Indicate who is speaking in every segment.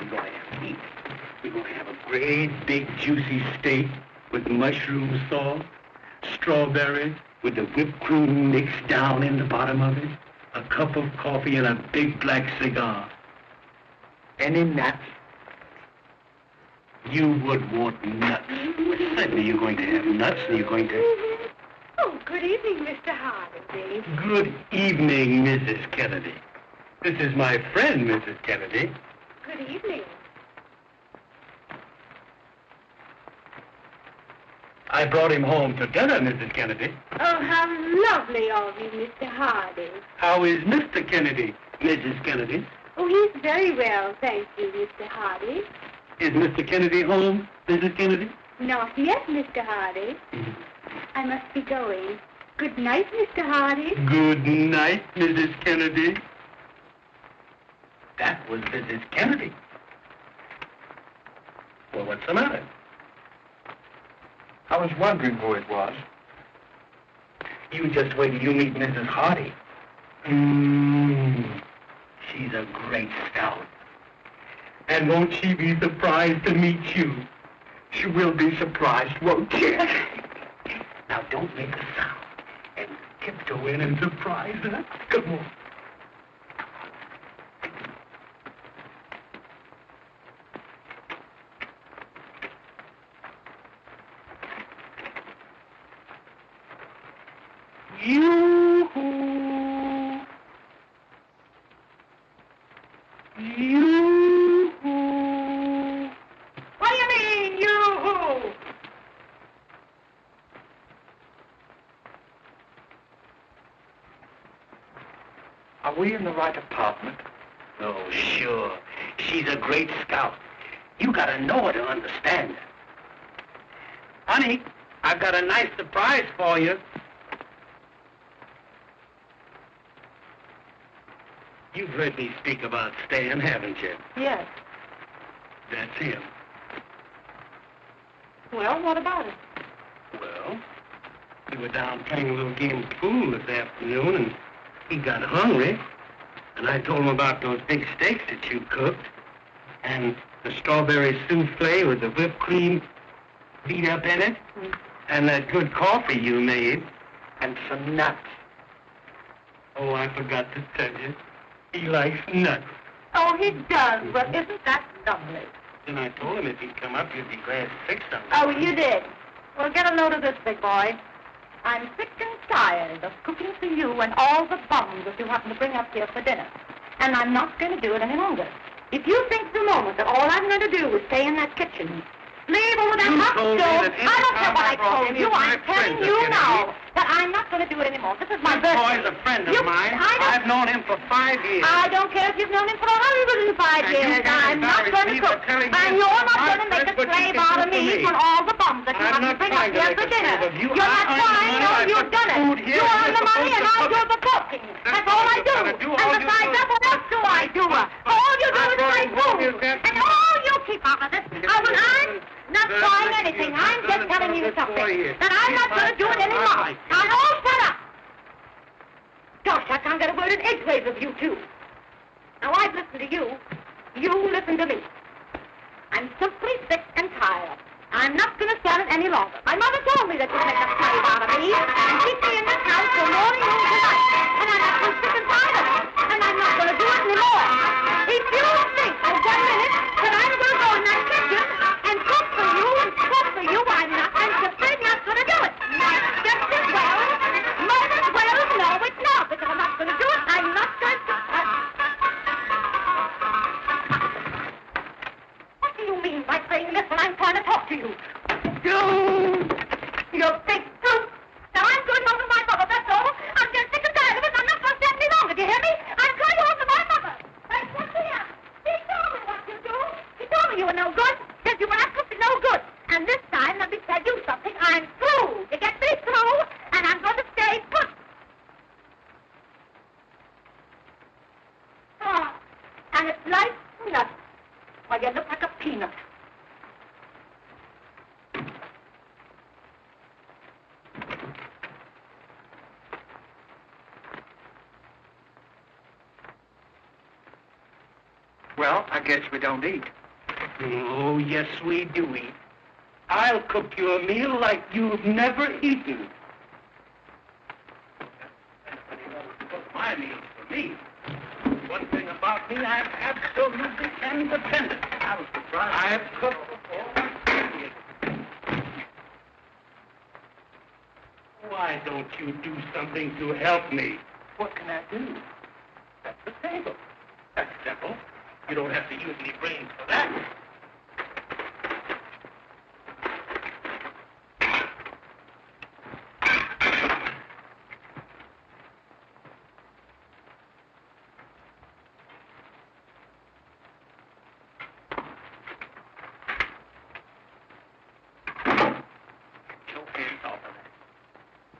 Speaker 1: We're going to have meat. We're going to have a great big juicy steak with mushroom sauce, strawberries with the whipped cream mixed down in the bottom of it, a cup of coffee, and a big black cigar. Any nuts? You would want nuts. Well, certainly you're going to have nuts, and you're going to...
Speaker 2: Oh, good evening, Mr. Hardy.
Speaker 1: Good evening, Mrs. Kennedy. This is my friend, Mrs. Kennedy.
Speaker 2: Good evening.
Speaker 1: I brought him home to dinner, Mrs. Kennedy.
Speaker 2: Oh, how lovely of you, Mr. Hardy.
Speaker 1: How is Mr. Kennedy, Mrs. Kennedy?
Speaker 2: Oh, he's very well, thank you, Mr. Hardy.
Speaker 1: Is Mr. Kennedy home, Mrs. Kennedy?
Speaker 2: Not yet, Mr. Hardy. I must be going. Good night, Mr. Hardy.
Speaker 1: Good night, Mrs. Kennedy. That was Mrs. Kennedy. Well, what's the matter?
Speaker 3: I was wondering who it was.
Speaker 1: You just wait till you meet Mrs. Hardy. She's a great scout. And won't she be surprised to meet you?
Speaker 3: She will be surprised, won't she?
Speaker 1: Now, don't make a sound. And tiptoe in and surprise her. Come on. Yoo-hoo! Yoo-hoo!
Speaker 2: What do you mean, yoo-hoo?
Speaker 3: Are we in the right apartment?
Speaker 1: Oh, sure. She's a great scout. You gotta know her to understand her. Honey, I've got a nice surprise for you. You've heard me speak about Stan, haven't you?
Speaker 2: Yes.
Speaker 1: That's him.
Speaker 2: Well, what about it?
Speaker 1: Well, we were down playing a little game of pool this afternoon, and he got hungry. And I told him about those big steaks that you cooked, and the strawberry souffle with the whipped cream beat up in it, and that good coffee you made, and some nuts. Oh, I forgot to tell you. He likes nuts.
Speaker 2: Oh, he does. Well, isn't that lovely?
Speaker 1: Then I told him if he'd come up, you'd be glad to fix something.
Speaker 2: Oh, you did. Well, get a load of this, big boy. I'm sick and tired of cooking for you and all the bums that you happen to bring up here for dinner. And I'm not going to do it any longer. If you think for a moment that all I'm going to do is stay in that kitchen, leave over that hot stove, I don't care what I told you. I'm telling you now that I'm not going to do it anymore. This is my birthday.
Speaker 1: This boy's a friend of mine. I've known him for 5 years.
Speaker 2: I don't care if you've known him for 105 years. I'm not going to cook. And you're not going to make a slave out of me for all the bums that you have to bring up here for dinner. You're not trying. No, you've done it. You earn the money and I do the cooking. That's all I do. And besides that, what else do I do? All you do is play food. And all you keep out of this. I'm not trying anything. I'm just telling you something. That I'm not going to do it anymore. Now, all shut up. Gosh, I can't get a word in edgeways of you two. Now, I've listened to you. You listen to me. I'm simply sick and tired. I'm not going to stand it any longer. My mother told me that you'd make a slave out of me and keep me in this house till morning, noon, tonight. And I'm not sick and tired of it. And I'm not going to do it anymore. If you think for 1 minute that I'm going to go in that kitchen and cook for you, I'm not. I'm simply not going to do it. Just as well. Might as well. No, it's not. Because I'm not going to do it. I'm not going to. What do you mean by saying this when I'm trying to talk to you? You big brute. Now I'm going home to my mother, that's all. I'm just sick and tired of it. I'm not going to stand any longer. Do you hear me? I'm going home to my mother. That's what's here. He told me what to do. He told me you were no good. Said you were absolutely no good. And this time, let me tell you something. I'm through. You get me through? And I'm going to stay put. Oh, and it's like nothing. Well, you look like a peanut.
Speaker 3: Well, I guess we don't eat.
Speaker 1: Oh, yes, we do eat. I'll cook you a meal like you've never eaten. Cook my meals for me. One thing about me, I'm absolutely independent. I was surprised. I've cooked before. Why don't you do something to help me?
Speaker 3: What can I do?
Speaker 1: Set the table. That's simple. You don't have to use any brains for that.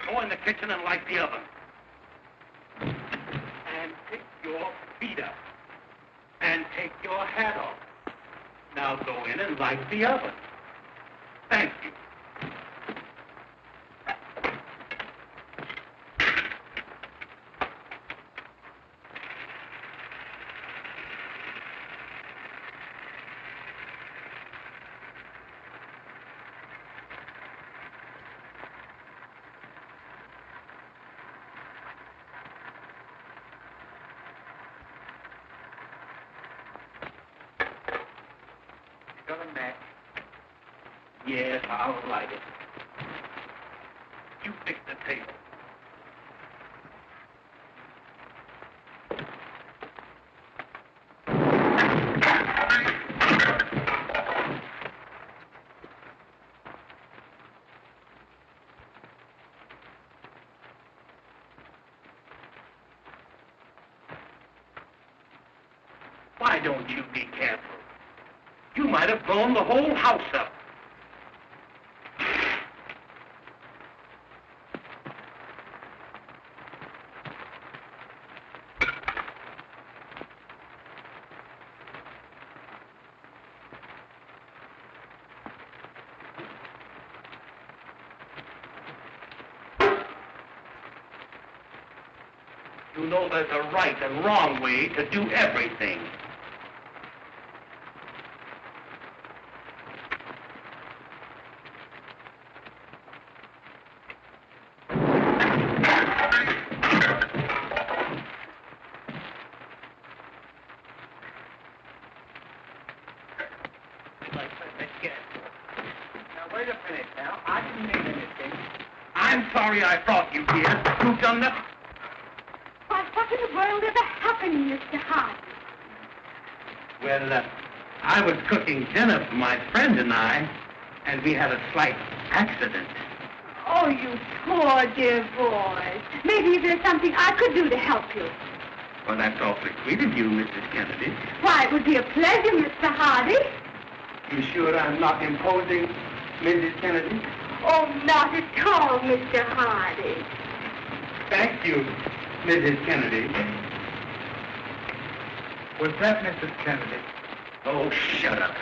Speaker 1: Go in the kitchen and light the oven. And pick your feet up. And take your hat off. Now go in and light the oven. Thank you.
Speaker 3: Got a match?
Speaker 1: Yes, I'll light it. You fix the table. Why don't you be careful? You might have blown the whole house up. You know there's a right and wrong way to do everything.
Speaker 3: Now, wait a minute now. I didn't mean anything.
Speaker 1: I'm sorry I brought you here. You've done nothing.
Speaker 2: Why, what in the world ever happened, Mr. Hardy?
Speaker 1: Well, I was cooking dinner for my friend and I, and we had a slight accident.
Speaker 2: Oh, you poor dear boy. Maybe there's something I could do to help you.
Speaker 1: Well, that's awfully sweet of you, Mrs. Kennedy.
Speaker 2: Why, it would be a pleasure, Mr. Hardy.
Speaker 1: You sure I'm not imposing, Mrs. Kennedy?
Speaker 2: Oh, not at all, Mr. Hardy.
Speaker 1: Thank you, Mrs. Kennedy.
Speaker 3: Was that Mrs. Kennedy?
Speaker 1: Oh, shut up.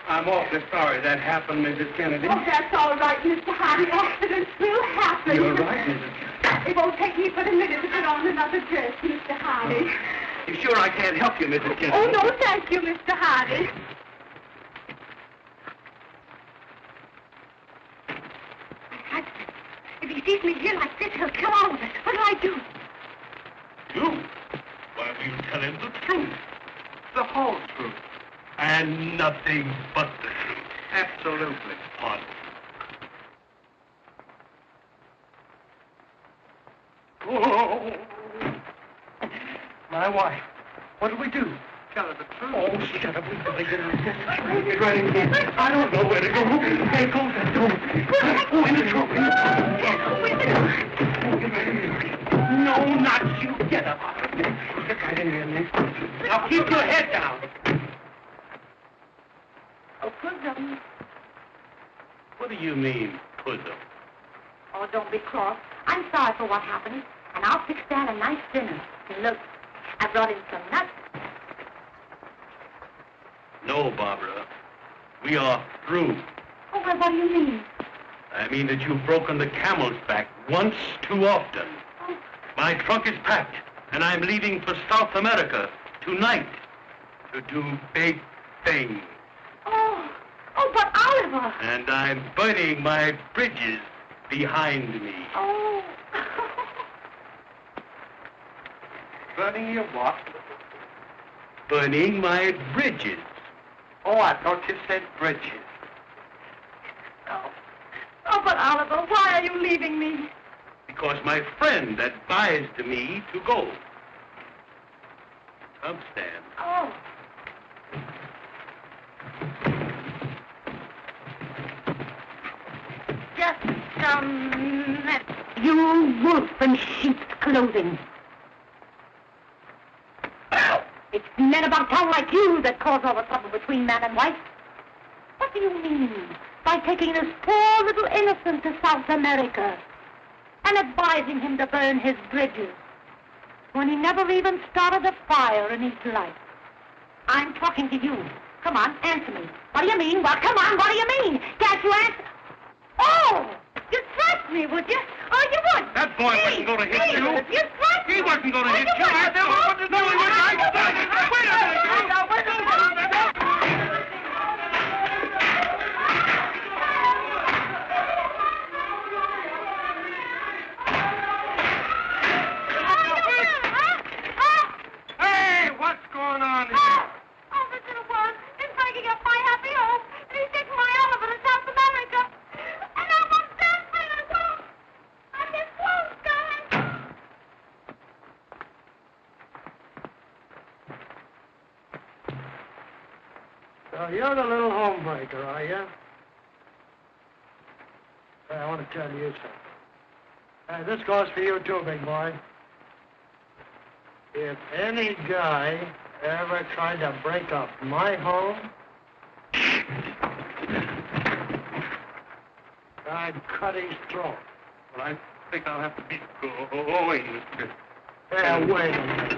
Speaker 1: I'm awfully sorry that happened, Mrs. Kennedy.
Speaker 2: Oh, that's all right, Mr. Hardy. Accidents will happen.
Speaker 1: You're right, Mrs. Kennedy.
Speaker 2: It won't take me but a minute to put on another dress, Mr. Hardy.
Speaker 1: You sure I can't help you, Mrs. Kennedy?
Speaker 2: Oh, no, thank you, Mr. Hardy. If he sees me here like this, he'll kill all of us. What do I do?
Speaker 1: You? Why, we'll tell him the truth.
Speaker 3: The whole truth.
Speaker 1: And nothing but the truth.
Speaker 3: Absolutely.
Speaker 1: Pardon. Oh, my wife. What do we do?
Speaker 3: Tell her the truth.
Speaker 1: Oh, shut up. We better get out of here. Get right in here. I don't know where to go. Hey, go. trouble. Oh, in the trouble. No, not you. Get up. Get right in here, Nick. Now keep your head down.
Speaker 2: Oh, Pussum.
Speaker 1: What do you mean, Pussum?
Speaker 2: Oh, don't be cross. I'm sorry for what happened, and I'll fix Dad a nice dinner. And look, I brought him some nuts.
Speaker 1: No, Barbara. We are through.
Speaker 2: Oh, well, what do you mean?
Speaker 1: I mean that you've broken the camel's back once too often.
Speaker 2: Oh.
Speaker 1: My trunk is packed, and I'm leaving for South America tonight to do big things.
Speaker 2: Oh, but Oliver!
Speaker 1: And I'm burning my bridges behind me.
Speaker 2: Oh.
Speaker 3: Burning your what?
Speaker 1: Burning my bridges.
Speaker 3: Oh, I thought you said bridges.
Speaker 2: Oh, but Oliver, why are you leaving me?
Speaker 1: Because my friend advised me to go. Come, Stan.
Speaker 2: Oh. Just you wolf in sheep's clothing. It's men about town like you that cause all the trouble between man and wife. What do you mean by taking this poor little innocent to South America and advising him to burn his bridges when he never even started a fire in his life? I'm talking to you. Come on, answer me. What do you mean? Well, come on, what do you mean? Can't you answer? Oh, you'd thrust me, would you? Oh, you would.
Speaker 1: That boy wasn't going to hit you.
Speaker 2: You'd thrust me.
Speaker 1: He wasn't going to hit you.
Speaker 2: I
Speaker 1: never wanted to do it. Wait a minute. Hey, what's going on here?
Speaker 2: Oh, this little one is breaking up my happy home. And he's taking my Oliver to South America. And I'm on dancing as well. I'm this close, guys.
Speaker 4: So you're the little homebreaker, are you? Hey, I want to tell you something. Hey, this goes for you too, big boy. If any guy ever tried to break up my home, I'd cut his throat.
Speaker 1: Well, I think I'll have to be going, Mr.
Speaker 4: Hey, wait a minute.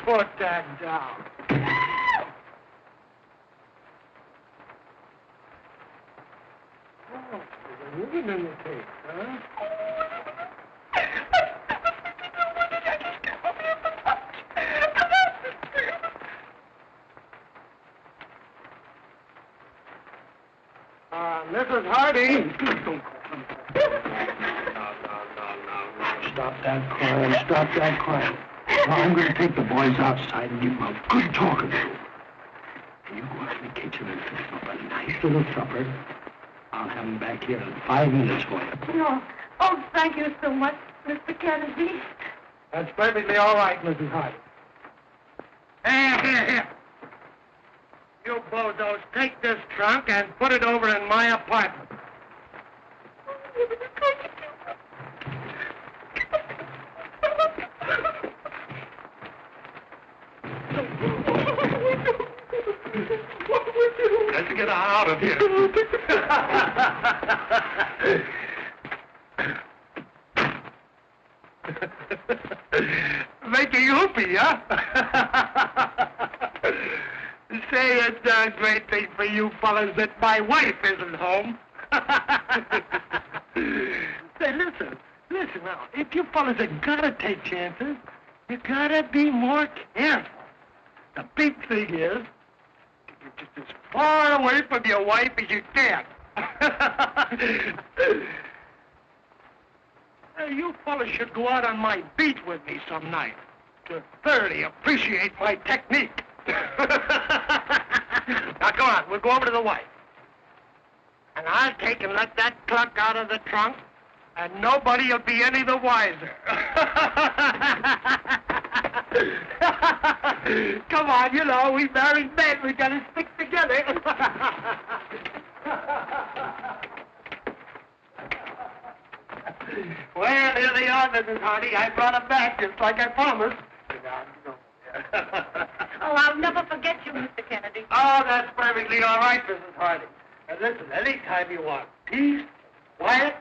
Speaker 4: Put that down. Oh, there's a woman in the case, huh? Mrs. Hardy. No. Stop that crying. Stop that crying. Now, I'm going to take the boys outside and give them a good talking to. And you go out to the kitchen and fix them up a nice little supper. I'll have them back here in 5 minutes for you.
Speaker 2: No. Oh, thank you so much, Mr. Kennedy.
Speaker 4: That's perfectly all right, Mrs. Hardy. Here. You bozos, take this trunk and put it over in my apartment.
Speaker 1: Let's get out of here.
Speaker 4: Making whoopee, huh? Say, it's a great thing for you fellas that my wife isn't home. Say, listen now. If you fellas are gonna take chances, you gotta be more careful. The big thing is, you're just as far away from your wife as you can. You fellas should go out on my beat with me some night to thoroughly appreciate my technique. Now, come on, we'll go over to the wife. And I'll take and let that cluck out of the trunk, and nobody will be any the wiser. Come on, you know, we married men, we gotta stick together. Well, here they are, Mrs. Hardy. I brought them back just like I promised.
Speaker 2: Oh, I'll never forget you, Mr. Kennedy.
Speaker 4: Oh, that's perfectly all right, Mrs. Hardy. And listen, anytime you want peace, quiet,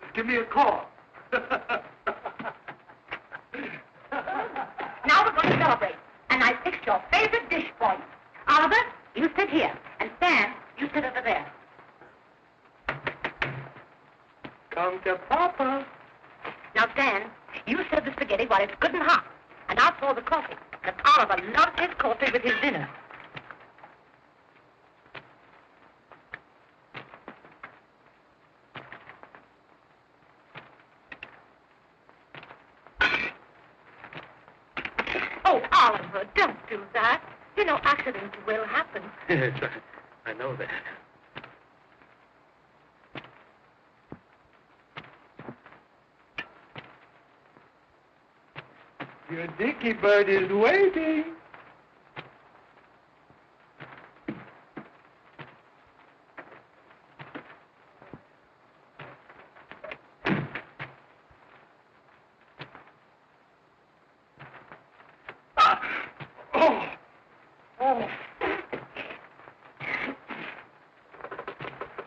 Speaker 4: just give me a call.
Speaker 2: Now we're going to celebrate. And I fixed your favorite dish for you. Oliver, you sit here. And Stan, you sit over there.
Speaker 4: Come to Papa.
Speaker 2: Now, Stan, you serve the spaghetti while it's good and hot. And I'll pour the coffee. Because Oliver loves his coffee with his dinner. Oh, Oliver, don't do that. You know, accidents will happen.
Speaker 4: Yes, I know that. Your dicky bird is waiting.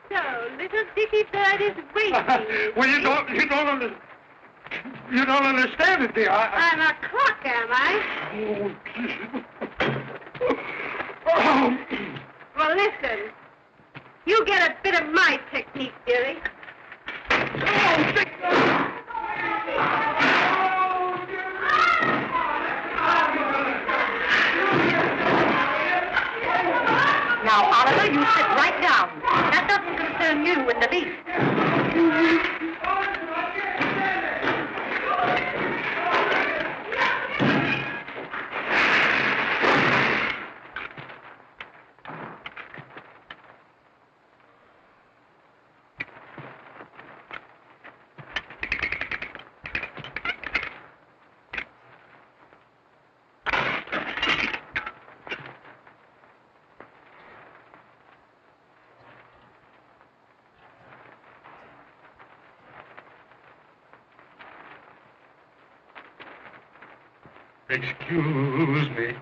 Speaker 2: So, little dicky bird is waiting.
Speaker 4: Well, you don't understand it, dear.
Speaker 2: I'm a clock, am I? Well, listen. You get a bit of my technique, dearie. Now, Oliver, you sit right down. That doesn't concern you in the least.
Speaker 4: Excuse me.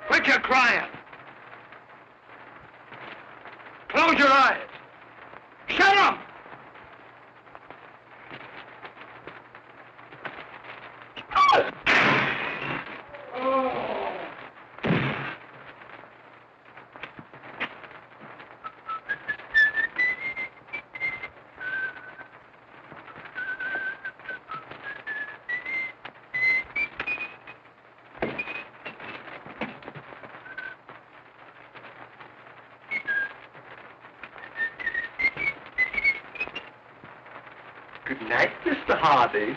Speaker 4: Quit your crying. Close your eyes. Shut up! Good night, Mr. Hardy.